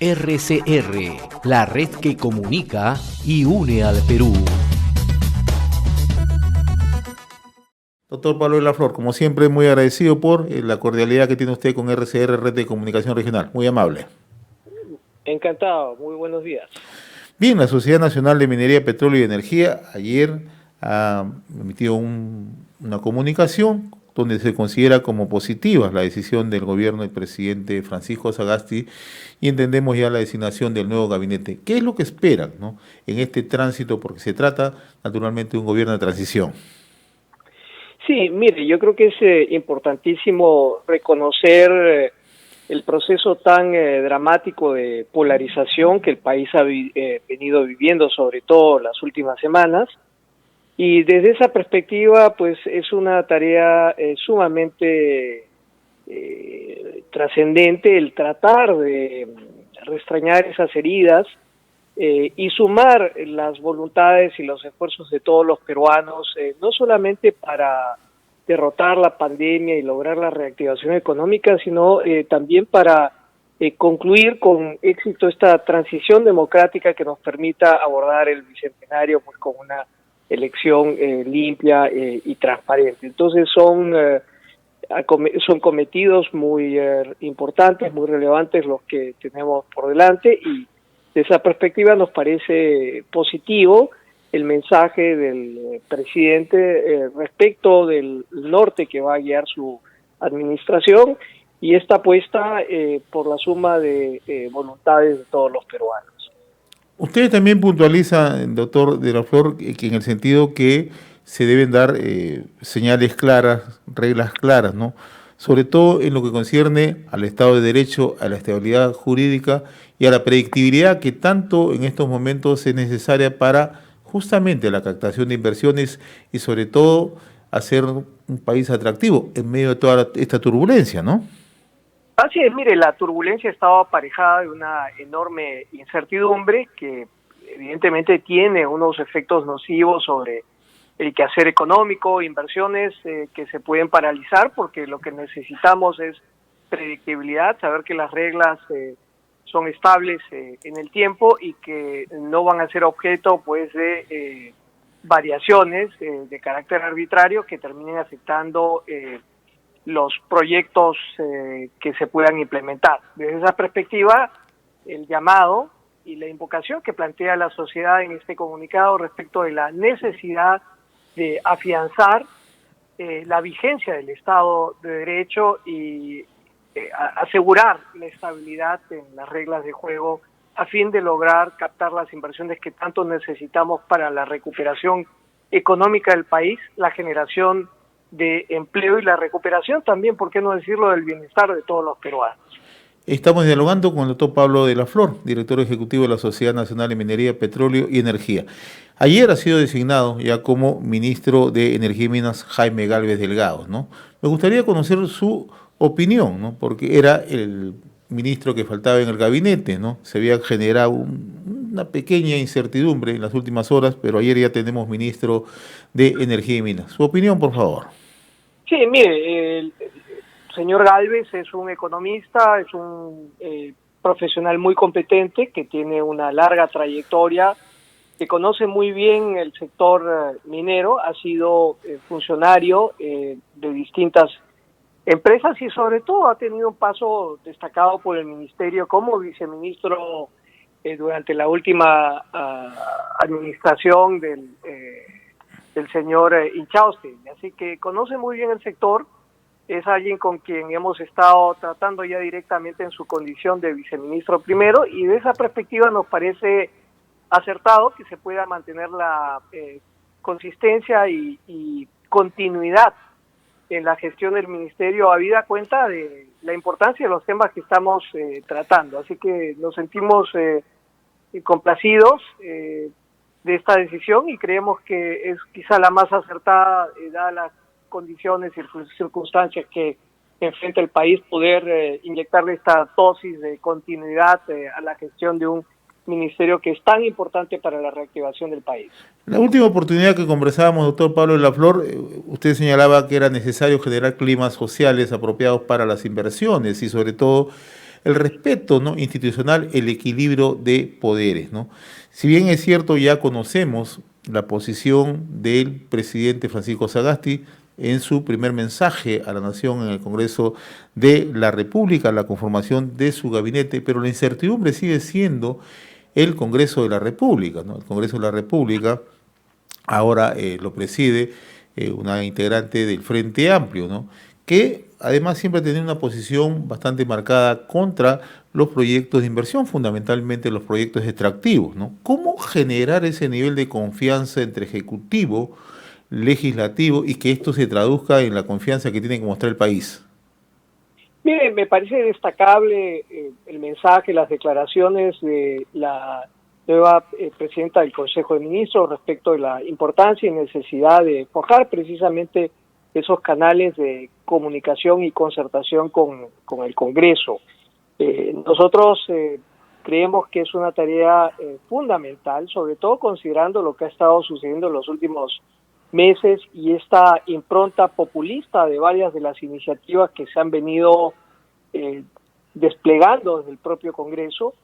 RCR, la red que comunica y une al Perú. Doctor Pablo de la Flor, como siempre, muy agradecido por la cordialidad que tiene usted con RCR, Red de Comunicación Regional. Muy amable. Encantado, muy buenos días. Bien, la Sociedad Nacional de Minería, Petróleo y Energía ayer ha emitido una comunicación donde se considera como positiva la decisión del gobierno del presidente Francisco Sagasti y entendemos ya la designación del nuevo gabinete. ¿Qué es lo que esperan, ¿no?, en este tránsito? Porque se trata naturalmente de un gobierno de transición. Sí, mire, yo creo que es importantísimo reconocer el proceso tan dramático de polarización que el país ha venido viviendo, sobre todo las últimas semanas. Y desde esa perspectiva, pues es una tarea sumamente trascendente el tratar de restreñar esas heridas y sumar las voluntades y los esfuerzos de todos los peruanos, no solamente para derrotar la pandemia y lograr la reactivación económica, sino también para concluir con éxito esta transición democrática que nos permita abordar el bicentenario pues con una elección limpia y transparente. Entonces son cometidos muy importantes, muy relevantes los que tenemos por delante, y de esa perspectiva nos parece positivo el mensaje del presidente respecto del norte que va a guiar su administración y esta apuesta por la suma de voluntades de todos los peruanos. Ustedes también puntualizan, doctor de la Flor, que en el sentido que se deben dar señales claras, reglas claras, ¿no?, sobre todo en lo que concierne al Estado de Derecho, a la estabilidad jurídica y a la predictibilidad que tanto en estos momentos es necesaria para justamente la captación de inversiones y sobre todo hacer un país atractivo en medio de toda esta turbulencia, ¿no? Así es, mire, la turbulencia estaba aparejada de una enorme incertidumbre que evidentemente tiene unos efectos nocivos sobre el quehacer económico, inversiones que se pueden paralizar, porque lo que necesitamos es predictibilidad, saber que las reglas son estables en el tiempo y que no van a ser objeto pues de variaciones de carácter arbitrario que terminen afectando los proyectos que se puedan implementar. Desde esa perspectiva, el llamado y la invocación que plantea la sociedad en este comunicado respecto de la necesidad de afianzar la vigencia del Estado de Derecho y asegurar la estabilidad en las reglas de juego a fin de lograr captar las inversiones que tanto necesitamos para la recuperación económica del país, la generación de empleo y la recuperación también, por qué no decirlo, del bienestar de todos los peruanos. Estamos dialogando con el doctor Pablo de la Flor, director ejecutivo de la Sociedad Nacional de Minería, Petróleo y Energía. Ayer ha sido designado ya como ministro de Energía y Minas Jaime Gálvez Delgado, ¿no? Me gustaría conocer su opinión, ¿no?, porque era el ministro que faltaba en el gabinete, ¿no? Se había generado una pequeña incertidumbre en las últimas horas, pero ayer ya tenemos ministro de Energía y Minas. Su opinión, por favor. Sí, mire, el señor Gálvez es un economista, es un profesional muy competente que tiene una larga trayectoria, que conoce muy bien el sector minero, ha sido funcionario de distintas empresas y sobre todo ha tenido un paso destacado por el ministerio como viceministro durante la última administración del señor Inchauste. Así que conoce muy bien el sector, es alguien con quien hemos estado tratando ya directamente en su condición de viceministro primero, y de esa perspectiva nos parece acertado que se pueda mantener la consistencia y continuidad en la gestión del ministerio, habida cuenta de la importancia de los temas que estamos tratando. Así que nos sentimos complacidos de esta decisión y creemos que es quizá la más acertada, dadas las condiciones y circunstancias que enfrenta el país, poder inyectarle esta dosis de continuidad a la gestión de un ministerio que es tan importante para la reactivación del país. La última oportunidad que conversábamos, doctor Pablo de la Flor, usted señalaba que era necesario generar climas sociales apropiados para las inversiones y sobre todo el respeto, ¿no?, institucional, el equilibrio de poderes, ¿no? Si bien es cierto, ya conocemos la posición del presidente Francisco Sagasti en su primer mensaje a la nación en el Congreso de la República, la conformación de su gabinete, pero la incertidumbre sigue siendo el Congreso de la República, ¿no? El Congreso de la República ahora lo preside una integrante del Frente Amplio, ¿no?, que además siempre ha tenido una posición bastante marcada contra los proyectos de inversión, fundamentalmente los proyectos extractivos, ¿no? ¿Cómo generar ese nivel de confianza entre ejecutivo, legislativo y que esto se traduzca en la confianza que tiene que mostrar el país? Mire, me parece destacable el mensaje, las declaraciones de la nueva presidenta del Consejo de Ministros respecto de la importancia y necesidad de forjar precisamente esos canales de comunicación y concertación con el Congreso. Nosotros creemos que es una tarea fundamental, sobre todo considerando lo que ha estado sucediendo en los últimos meses y esta impronta populista de varias de las iniciativas que se han venido desplegando desde el propio Congreso.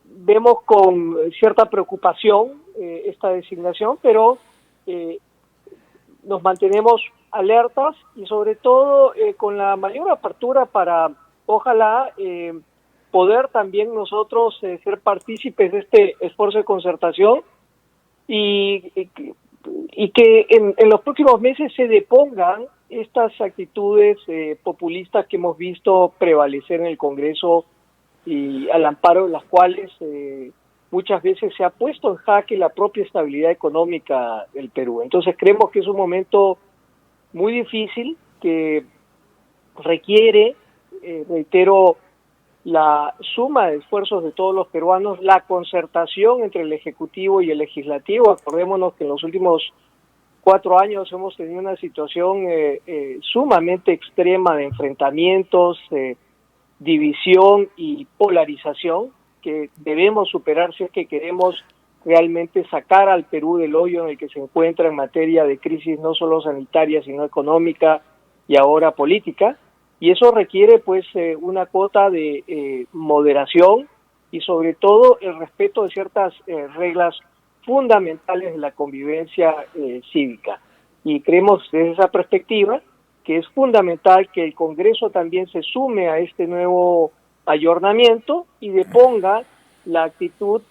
Vemos con cierta preocupación esta designación, pero nos mantenemos alertas y sobre todo con la mayor apertura para, ojalá, poder también nosotros ser partícipes de este esfuerzo de concertación y que en los próximos meses se depongan estas actitudes populistas que hemos visto prevalecer en el Congreso y al amparo de las cuales muchas veces se ha puesto en jaque la propia estabilidad económica del Perú. Entonces creemos que es un momento muy difícil que requiere, reitero, la suma de esfuerzos de todos los peruanos, la concertación entre el Ejecutivo y el Legislativo. Acordémonos que en los últimos 4 años hemos tenido una situación sumamente extrema de enfrentamientos, división y polarización que debemos superar si es que queremos realmente sacar al Perú del hoyo en el que se encuentra en materia de crisis no solo sanitaria sino económica y ahora política, y eso requiere pues una cuota de moderación y sobre todo el respeto de ciertas reglas fundamentales de la convivencia cívica, y creemos desde esa perspectiva que es fundamental que el Congreso también se sume a este nuevo ayornamiento y deponga la actitud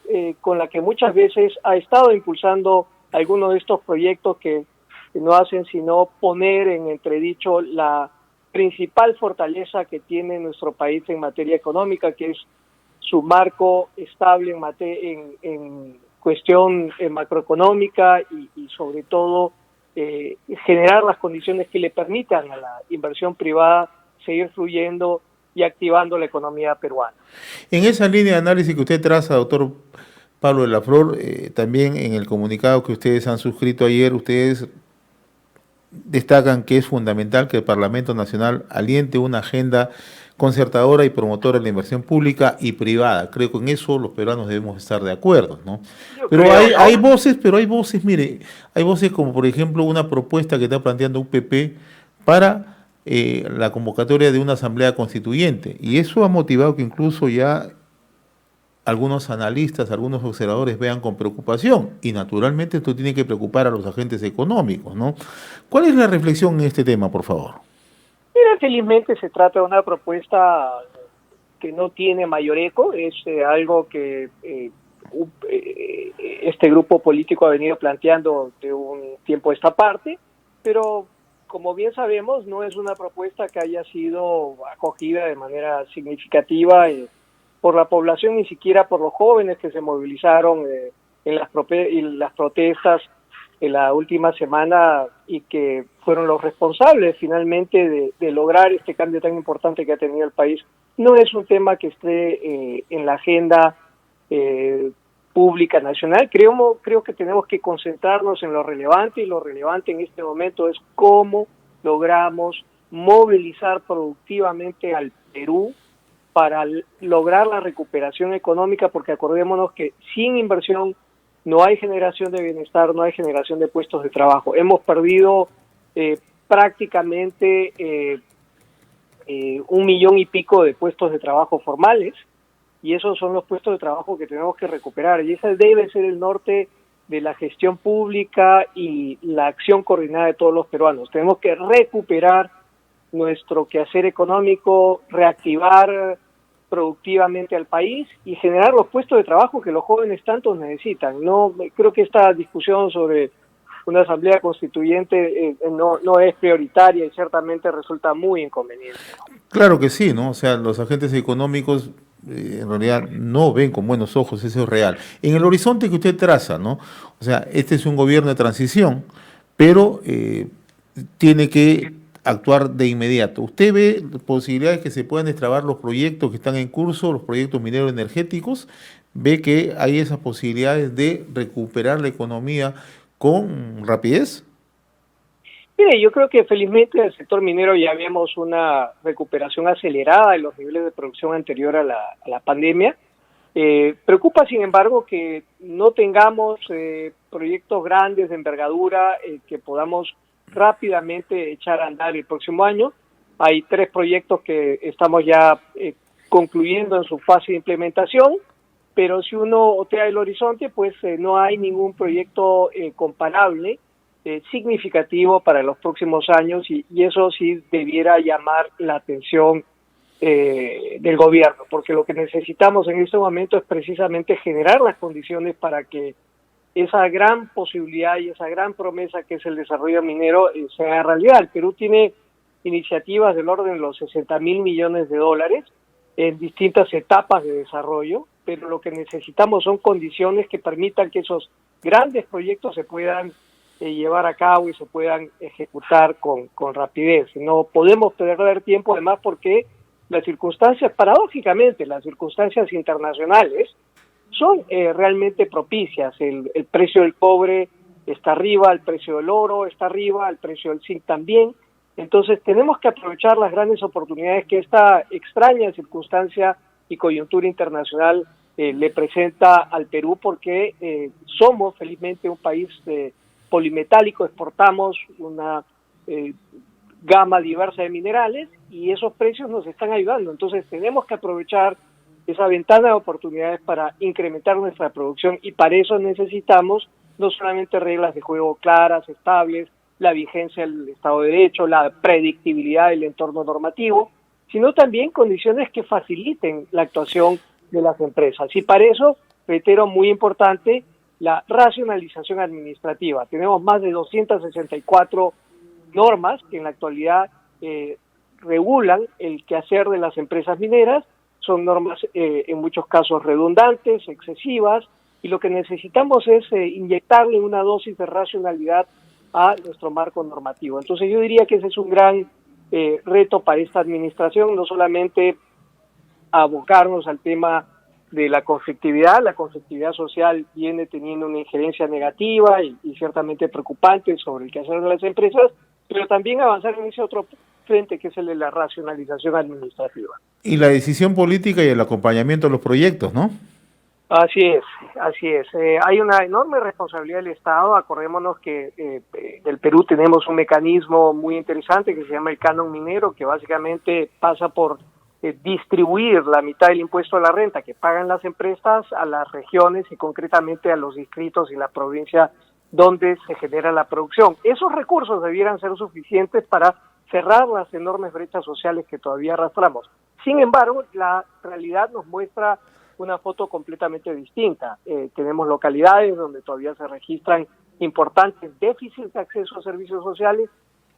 con la que muchas veces ha estado impulsando algunos de estos proyectos que no hacen sino poner en entredicho la principal fortaleza que tiene nuestro país en materia económica, que es su marco estable en cuestión macroeconómica y sobre todo generar las condiciones que le permitan a la inversión privada seguir fluyendo y activando la economía peruana. En esa línea de análisis que usted traza, doctor Pablo de la Flor, también en el comunicado que ustedes han suscrito ayer, ustedes destacan que es fundamental que el Parlamento Nacional aliente una agenda concertadora y promotora de la inversión pública y privada. Creo que en eso los peruanos debemos estar de acuerdo, ¿no? Pero hay voces, mire, hay voces como por ejemplo una propuesta que está planteando UPP para la convocatoria de una asamblea constituyente, y eso ha motivado que incluso ya algunos analistas, algunos observadores vean con preocupación, y naturalmente esto tiene que preocupar a los agentes económicos, ¿no? ¿Cuál es la reflexión en este tema, por favor? Mira, felizmente se trata de una propuesta que no tiene mayor eco, es algo que este grupo político ha venido planteando de un tiempo a esta parte, pero como bien sabemos no es una propuesta que haya sido acogida de manera significativa por la población, ni siquiera por los jóvenes que se movilizaron en las protestas en la última semana y que fueron los responsables finalmente de lograr este cambio tan importante que ha tenido el país. No es un tema que esté en la agenda pública nacional. Creo que tenemos que concentrarnos en lo relevante, y lo relevante en este momento es cómo logramos movilizar productivamente al Perú para lograr la recuperación económica, porque acordémonos que sin inversión no hay generación de bienestar, no hay generación de puestos de trabajo. Hemos perdido prácticamente 1 millón y pico de puestos de trabajo formales, y esos son los puestos de trabajo que tenemos que recuperar, y ese debe ser el norte de la gestión pública y la acción coordinada de todos los peruanos. Tenemos que recuperar nuestro quehacer económico, reactivar productivamente al país y generar los puestos de trabajo que los jóvenes tantos necesitan. No creo que esta discusión sobre una asamblea constituyente no es prioritaria y ciertamente resulta muy inconveniente. Claro que sí, ¿no? O sea, los agentes económicos en realidad no ven con buenos ojos, eso es real. En el horizonte que usted traza, ¿no? O sea, este es un gobierno de transición, pero tiene que actuar de inmediato. ¿Usted ve posibilidades que se puedan destrabar los proyectos que están en curso, los proyectos mineros energéticos? ¿Ve que hay esas posibilidades de recuperar la economía con rapidez? Mire, yo creo que felizmente en el sector minero ya vemos una recuperación acelerada de los niveles de producción anterior a la pandemia. Preocupa, sin embargo, que no tengamos proyectos grandes de envergadura que podamos rápidamente echar a andar el próximo año. Hay 3 proyectos que estamos ya concluyendo en su fase de implementación, pero si uno otea el horizonte, pues no hay ningún proyecto comparable significativo para los próximos años y eso sí debiera llamar la atención del gobierno, porque lo que necesitamos en este momento es precisamente generar las condiciones para que esa gran posibilidad y esa gran promesa que es el desarrollo minero se haga realidad. El Perú tiene iniciativas del orden de los 60.000 millones de dólares en distintas etapas de desarrollo, pero lo que necesitamos son condiciones que permitan que esos grandes proyectos se puedan llevar a cabo y se puedan ejecutar con rapidez. No podemos perder tiempo, además, porque las circunstancias, paradójicamente, las circunstancias internacionales son realmente propicias. El precio del cobre está arriba, el precio del oro está arriba, el precio del zinc también. Entonces tenemos que aprovechar las grandes oportunidades que esta extraña circunstancia y coyuntura internacional le presenta al Perú, porque somos felizmente un país polimetálico, exportamos una gama diversa de minerales y esos precios nos están ayudando. Entonces tenemos que aprovechar esa ventana de oportunidades para incrementar nuestra producción y para eso necesitamos no solamente reglas de juego claras, estables, la vigencia del Estado de Derecho, la predictibilidad del entorno normativo, sino también condiciones que faciliten la actuación de las empresas. Y para eso, reitero, muy importante, la racionalización administrativa. Tenemos más de 264 normas que en la actualidad regulan el quehacer de las empresas mineras. Son normas en muchos casos redundantes, excesivas, y lo que necesitamos es inyectarle una dosis de racionalidad a nuestro marco normativo. Entonces yo diría que ese es un gran reto para esta administración, no solamente abocarnos al tema de la conflictividad social viene teniendo una injerencia negativa y ciertamente preocupante sobre el quehacer de las empresas, pero también avanzar en ese otro frente que es el de la racionalización administrativa. Y la decisión política y el acompañamiento de los proyectos, ¿no? Así es, así es. Hay una enorme responsabilidad del Estado. Acordémonos que del Perú tenemos un mecanismo muy interesante que se llama el canon minero, que básicamente pasa por distribuir la mitad del impuesto a la renta que pagan las empresas a las regiones y concretamente a los distritos y la provincia donde se genera la producción. Esos recursos debieran ser suficientes para cerrar las enormes brechas sociales que todavía arrastramos. Sin embargo, la realidad nos muestra una foto completamente distinta. Tenemos localidades donde todavía se registran importantes déficits de acceso a servicios sociales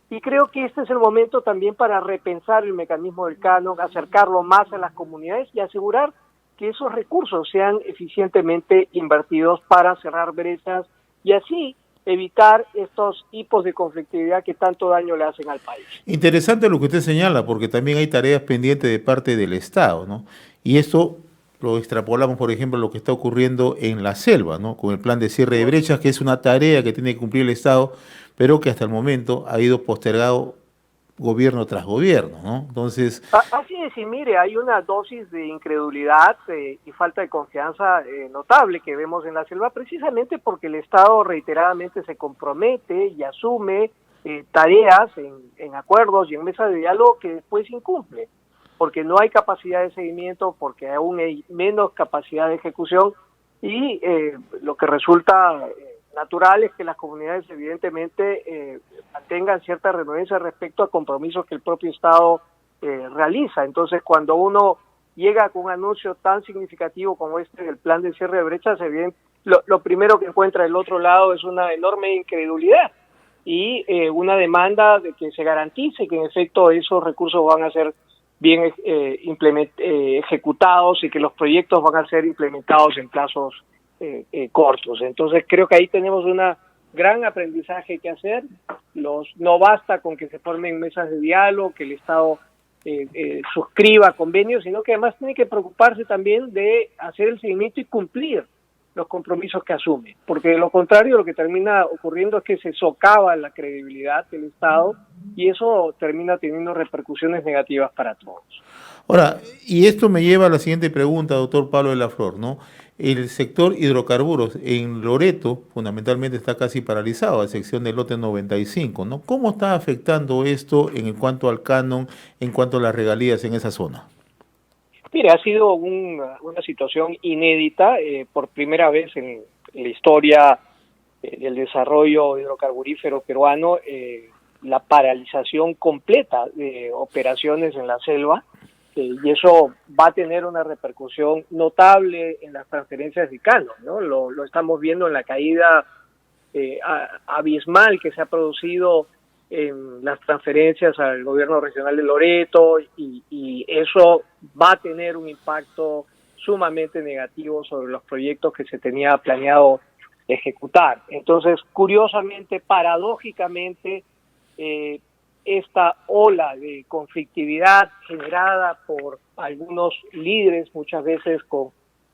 y creo que este es el momento también para repensar el mecanismo del canon, acercarlo más a las comunidades y asegurar que esos recursos sean eficientemente invertidos para cerrar brechas y así evitar estos tipos de conflictividad que tanto daño le hacen al país. Interesante lo que usted señala, porque también hay tareas pendientes de parte del Estado, ¿no? Y esto lo extrapolamos, por ejemplo, lo que está ocurriendo en la selva, ¿no? Con el plan de cierre de brechas, que es una tarea que tiene que cumplir el Estado, pero que hasta el momento ha ido postergado gobierno tras gobierno, ¿no? Entonces... Así es, y mire, hay una dosis de incredulidad y falta de confianza notable que vemos en la selva, precisamente porque el Estado reiteradamente se compromete y asume tareas en acuerdos y en mesas de diálogo que después incumple, porque no hay capacidad de seguimiento, porque aún hay menos capacidad de ejecución y lo que resulta natural es que las comunidades evidentemente mantengan cierta renuencia respecto a compromisos que el propio Estado realiza. Entonces, cuando uno llega con un anuncio tan significativo como este del plan de cierre de brechas, lo primero que encuentra del otro lado es una enorme incredulidad y una demanda de que se garantice que en efecto esos recursos van a ser bien ejecutados y que los proyectos van a ser implementados en plazos cortos. Entonces creo que ahí tenemos un gran aprendizaje que hacer. No basta con que se formen mesas de diálogo, que el Estado suscriba convenios, sino que además tiene que preocuparse también de hacer el seguimiento y cumplir los compromisos que asume, porque de lo contrario lo que termina ocurriendo es que se socava la credibilidad del Estado y eso termina teniendo repercusiones negativas para todos. Ahora, y esto me lleva a la siguiente pregunta, doctor Pablo de la Flor, ¿no? El sector hidrocarburos en Loreto fundamentalmente está casi paralizado, a excepción del lote 95, ¿no? ¿Cómo está afectando esto en cuanto al canon, en cuanto a las regalías en esa zona? Mire, ha sido una situación inédita, por primera vez en la historia del desarrollo hidrocarburífero peruano, la paralización completa de operaciones en la selva, y eso va a tener una repercusión notable en las transferencias de canon, ¿no? Lo estamos viendo en la caída abismal que se ha producido en las transferencias al gobierno regional de Loreto y eso va a tener un impacto sumamente negativo sobre los proyectos que se tenía planeado ejecutar. Entonces, curiosamente, paradójicamente, esta ola de conflictividad generada por algunos líderes, muchas veces con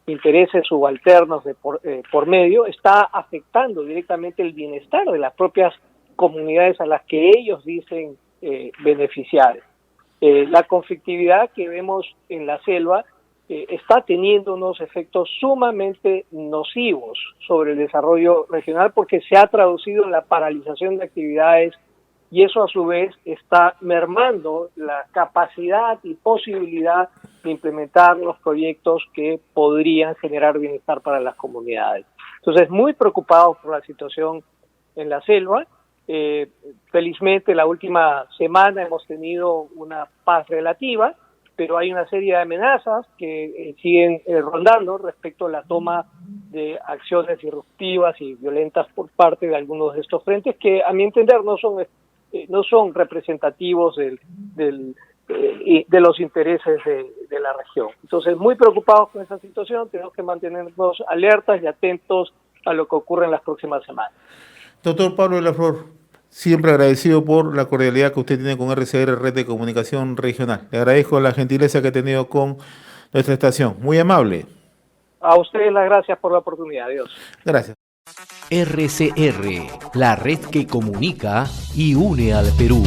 intereses subalternos por medio, está afectando directamente el bienestar de las propias comunidades a las que ellos dicen beneficiar. La conflictividad que vemos en la selva está teniendo unos efectos sumamente nocivos sobre el desarrollo regional porque se ha traducido en la paralización de actividades y eso a su vez está mermando la capacidad y posibilidad de implementar los proyectos que podrían generar bienestar para las comunidades. Entonces, muy preocupados por la situación en la selva. Felizmente la última semana hemos tenido una paz relativa, pero hay una serie de amenazas que siguen rondando respecto a la toma de acciones disruptivas y violentas por parte de algunos de estos frentes que a mi entender no son representativos de los intereses de la región. Entonces, muy preocupados con esa situación, tenemos que mantenernos alertas y atentos a lo que ocurre en las próximas semanas. Doctor Pablo de la Flor, siempre agradecido por la cordialidad que usted tiene con RCR, Red de Comunicación Regional. Le agradezco la gentileza que ha tenido con nuestra estación. Muy amable. A ustedes las gracias por la oportunidad. Adiós. Gracias. RCR, la red que comunica y une al Perú.